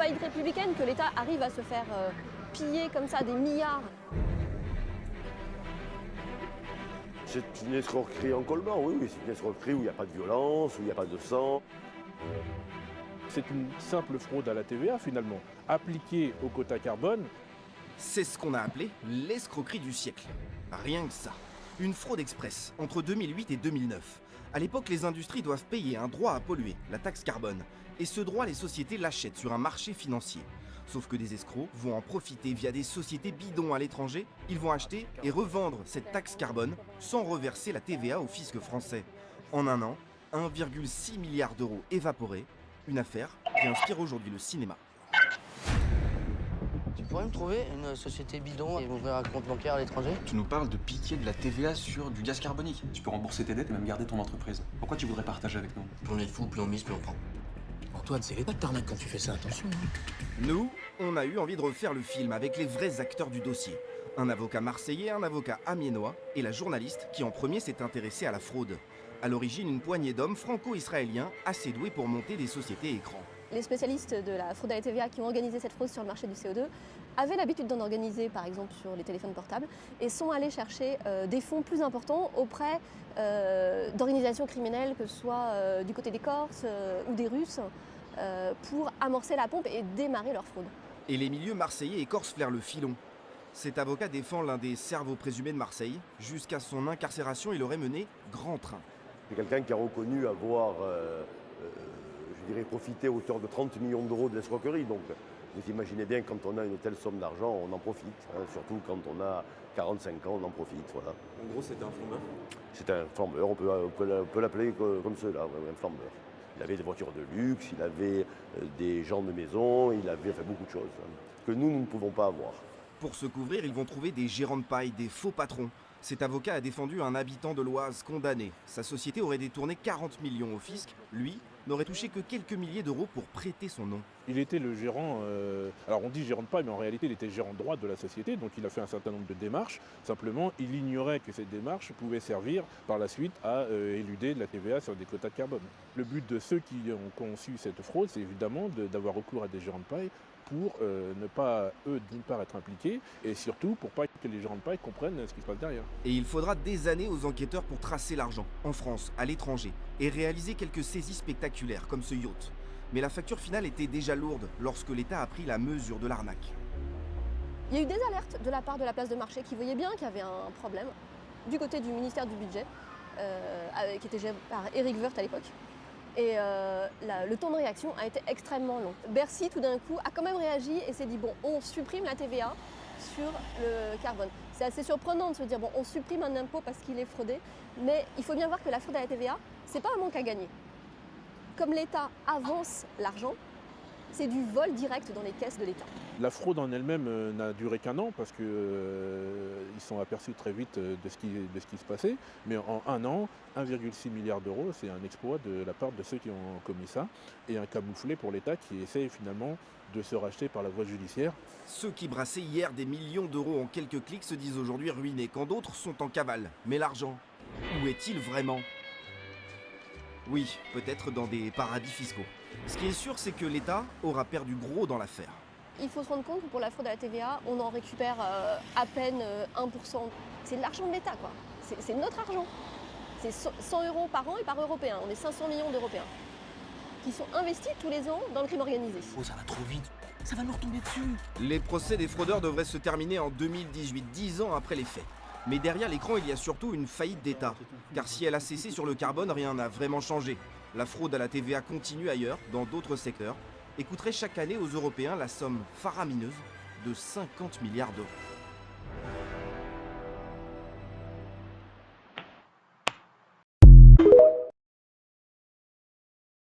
faillite républicaine que l'État arrive à se faire piller comme ça des milliards. C'est une escroquerie en colmant, oui, c'est une escroquerie où il n'y a pas de violence, où il n'y a pas de sang. C'est une simple fraude à la TVA finalement, appliquée au quota carbone. C'est ce qu'on a appelé l'escroquerie du siècle. Rien que ça. Une fraude express entre 2008 et 2009. À l'époque, les industries doivent payer un droit à polluer, la taxe carbone. Et ce droit, les sociétés l'achètent sur un marché financier. Sauf que des escrocs vont en profiter via des sociétés bidons à l'étranger. Ils vont acheter et revendre cette taxe carbone sans reverser la TVA au fisc français. En un an, 1,6 milliard d'euros évaporés. Une affaire qui inspire aujourd'hui le cinéma. Tu pourrais me trouver une société bidon et m'ouvrir un compte bancaire à l'étranger? Tu nous parles de piquer de la TVA sur du gaz carbonique. Tu peux rembourser tes dettes et même garder ton entreprise. Pourquoi tu voudrais partager avec nous? Plus on est fou, plus on mise, plus on prend. Antoine, c'est l'État de t'arnaque quand tu fais ça, attention. Nous, on a eu envie de refaire le film avec les vrais acteurs du dossier. Un avocat marseillais, un avocat amiénois et la journaliste qui en premier s'est intéressée à la fraude. À l'origine, une poignée d'hommes franco-israéliens assez doués pour monter des sociétés écrans. Les spécialistes de la fraude à la TVA qui ont organisé cette fraude sur le marché du CO2 avaient l'habitude d'en organiser par exemple sur les téléphones portables et sont allés chercher des fonds plus importants auprès d'organisations criminelles, que ce soit du côté des Corses ou des Russes, pour amorcer la pompe et démarrer leur fraude. Et les milieux marseillais et corses flairent le filon. Cet avocat défend l'un des cerveaux présumés de Marseille. Jusqu'à son incarcération, il aurait mené grand train. C'est quelqu'un qui a reconnu avoir, profité à hauteur de 30 millions d'euros de l'escroquerie. Donc vous imaginez bien, quand on a une telle somme d'argent, on en profite. Surtout quand on a 45 ans, on en profite. Voilà. En gros, c'était un flambeur. C'est un flambeur, on peut l'appeler comme cela, un flambeur. Il avait des voitures de luxe, il avait des gens de maison, il avait fait beaucoup de choses que nous ne pouvons pas avoir. Pour se couvrir, ils vont trouver des gérants de paille, des faux patrons. Cet avocat a défendu un habitant de l'Oise condamné. Sa société aurait détourné 40 millions au fisc. Lui n'aurait touché que quelques milliers d'euros pour prêter son nom. Il était le gérant, alors on dit gérant de paille, mais en réalité il était gérant droit de la société, donc il a fait un certain nombre de démarches. Simplement, il ignorait que ces démarches pouvaient servir par la suite à éluder de la TVA sur des quotas de carbone. Le but de ceux qui ont conçu cette fraude, c'est évidemment d'avoir recours à des gérants de paille pour ne pas, eux, d'une part, être impliqués, et surtout pour pas que les gérants de paille comprennent ce qui se passe derrière. Et il faudra des années aux enquêteurs pour tracer l'argent, en France, à l'étranger, et réaliser quelques saisies spectaculaires, comme ce yacht. Mais la facture finale était déjà lourde lorsque l'État a pris la mesure de l'arnaque. Il y a eu des alertes de la part de la place de marché qui voyaient bien qu'il y avait un problème du côté du ministère du Budget, qui était géré par Éric Woerth à l'époque. Et le temps de réaction a été extrêmement long. Bercy, tout d'un coup, a quand même réagi et s'est dit, bon, on supprime la TVA sur le carbone. C'est assez surprenant de se dire, bon, on supprime un impôt parce qu'il est fraudé, mais il faut bien voir que la fraude à la TVA, c'est pas un manque à gagner. Comme l'État avance l'argent, c'est du vol direct dans les caisses de l'État. La fraude en elle-même n'a duré qu'un an parce qu'ils sont aperçus très vite de ce qui se passait. Mais en un an, 1,6 milliard d'euros, c'est un exploit de la part de ceux qui ont commis ça et un camouflet pour l'État qui essaye finalement de se racheter par la voie judiciaire. Ceux qui brassaient hier des millions d'euros en quelques clics se disent aujourd'hui ruinés, quand d'autres sont en cavale. Mais l'argent, où est-il vraiment ? Oui, peut-être dans des paradis fiscaux. Ce qui est sûr, c'est que l'État aura perdu gros dans l'affaire. Il faut se rendre compte que pour la fraude à la TVA, on en récupère à peine 1%. C'est de l'argent de l'État, quoi. C'est notre argent. C'est 100 euros par an et par Européen. On est 500 millions d'Européens qui sont investis tous les ans dans le crime organisé. Oh, ça va trop vite. Ça va nous retomber dessus. Les procès des fraudeurs devraient se terminer en 2018, 10 ans après les faits. Mais derrière l'écran, il y a surtout une faillite d'État. Car si elle a cessé sur le carbone, rien n'a vraiment changé. La fraude à la TVA continue ailleurs, dans d'autres secteurs, et coûterait chaque année aux Européens la somme faramineuse de 50 milliards d'euros.